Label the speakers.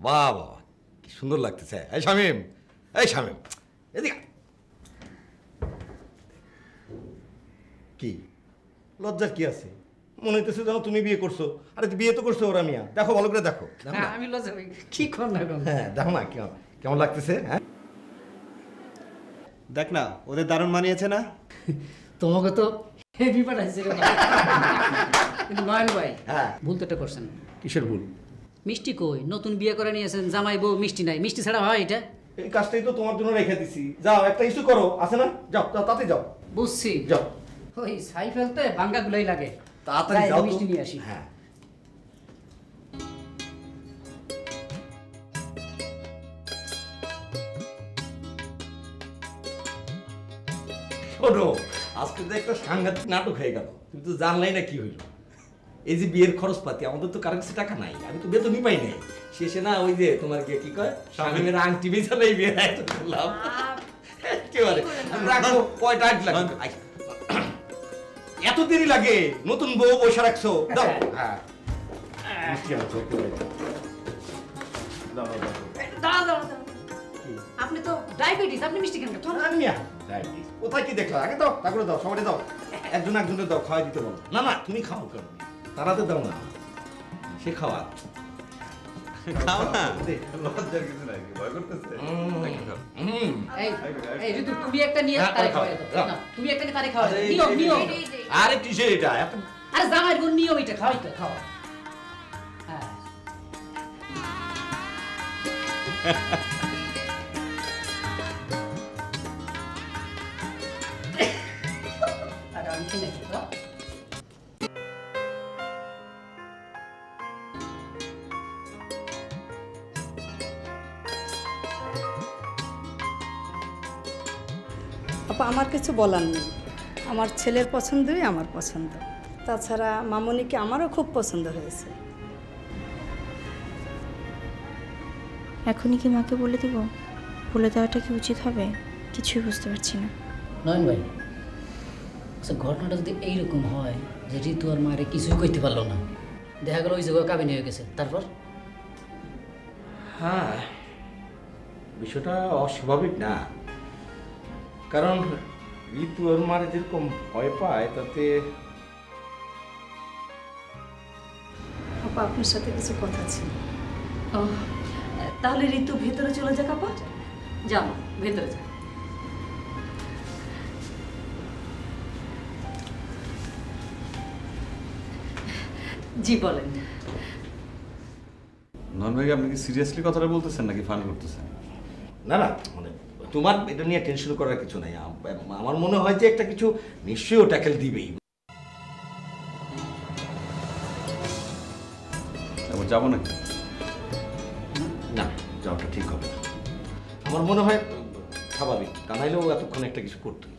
Speaker 1: বাহ বাহ, কি সুন্দর লাগতেছে। এই শামিম, এই শামিম, এদিকে। কি লজ্জার কি আছে? মনে হইতেছে যেন তুমি বিয়ে করছো। আরে বিয়ে তো করছো ওরা মিয়া, দেখো ভালো করে দেখো।
Speaker 2: আমি লজ্জা কি কর না কর।
Speaker 1: হ্যাঁ দেখো না কেমন লাগতেছে। হ্যাঁ
Speaker 3: দেখ না, ওদের দারুণ মানিয়েছে না?
Speaker 2: তোমাকে তো হেভি পাঠাইছে রে ভাই। কিন্তু নয়ন ভাই
Speaker 1: হ্যাঁ,
Speaker 2: ভুল তো একটা করছেন।
Speaker 1: কিসের ভুল?
Speaker 2: মিষ্টি কই? নতুন বিয়ে করে নিয়েছেন, জামাই বউ মিষ্টি নাই। মিষ্টি ছাড়া হয় এটা?
Speaker 1: এই কাজটাই তো তোমার জন্য রেখে দিছি। যাও একটা ইস্যু করো, আছে না? যাও তাতে যাও।
Speaker 2: বুঝছি,
Speaker 1: যাও
Speaker 2: ওই ছাই ফেলতে ভাঙ্গা গুলাই লাগে।
Speaker 1: তাড়াতাড়ি
Speaker 2: যাই,
Speaker 1: যাও তো।
Speaker 2: মিষ্টি নিয়ে আসি।
Speaker 1: হ্যাঁ শোনো, আজকে তো একটা সাংঘাতিক নাটক হয়ে গেল। তুমি তো জানলাই না কি হইলো। এই যে বিয়ের খরচপাতি, আমাদের তো কারো কাছে টাকা নাই, আমি তো বেতনই পাই নাই। শেষে না ওই যে তোমার কি কয় স্বামীর আংটি বেচালেই বিয়ের আয়োজন করলাম। একেবারে রাখো, কয়টা আংটি লাগবে? এত দেরি লাগে? নতুন বউ বসে রাখছো, দাও। হ্যাঁ মিষ্টি আনছো, একেবারে। দাও, দাও, দাও।
Speaker 2: দাঁড়াও, দাঁড়াও, দাঁড়াও। আপনি তো ডায়াবেটিস, আপনি মিষ্টি কেন খান?
Speaker 1: আমি কোথায় কি দেখলা? আগে দাও, তারপরে দাও, সবাই দাও। একজনের দাও, খাওয়াই দিতে বলো। না না, তুমি খাও কেন? তারাতে দাও না, সে খাওয়া।
Speaker 4: খাও না, লজ্জার কিছু নাই, ভয় করতেছে।
Speaker 2: এই ঋতু, তুমি একটা নিয়ে
Speaker 1: হ্যাঁ,
Speaker 2: তারে
Speaker 1: খাও,
Speaker 2: খাওয়াই দাও।
Speaker 1: খাও।
Speaker 2: না, তুমি একটা নিয়ে তারে খাওয়াই দাও। নিয়ম, নিয়ম।
Speaker 1: আরে কিসের এটা?
Speaker 2: আরে জামাইয়ের বোন নিয়ম এটা, খাওয়াই তো, খাওয়া। হ্যাঁ। আর আমি খেয়ে নাকি তো?
Speaker 5: আপা আমার কিছু বলার নেই, আমার ছেলের পছন্দই আমার পছন্দ। তাছাড়া মামনিকে আমারও খুব পছন্দ হয়েছে।
Speaker 6: এখনই কি মাকে বলে দিব? বলে দেওয়াটা কি উচিত হবে? কিছুই বুঝতে পারছি না।
Speaker 2: নয়ন ভাই, আচ্ছা ঘটনাটা যদি এইরকম হয় যে ঋতু আর মায়ের কিছুই কইতে পারলো না, দেখা গেল ওই জায়গায় কাবিন হয়ে গেছে, তারপর?
Speaker 1: হ্যাঁ, বিষয়টা অস্বাভাবিক না। কারণ ঋতু ওর মারে যেরকম ভয় পায়, তাতে
Speaker 5: আপা আপনার সাথে কিছু কথা ছিল।
Speaker 7: ও, তাহলে ঋতু ভেতরে চলে যাক আপা। যাও ভেতরে যা। জি বলেন।
Speaker 4: নন ভাই, আপনি কি সিরিয়াসলি কথাটা বলতেছেন নাকি ফান করতেছেন?
Speaker 1: না না, মানে তোমার এটা নিয়ে টেনশন করার কিছু নাই। আমার মনে হয় যে একটা কিছু নিশ্চয়ই ও ট্যাকেল দিবেই।
Speaker 4: এবার যাবো নাকি?
Speaker 1: না, যাওয়াটা ঠিক হবে না। আমার মনে হয় স্বাভাবিক, তা নাইলেও এতক্ষণ একটা কিছু করতেই।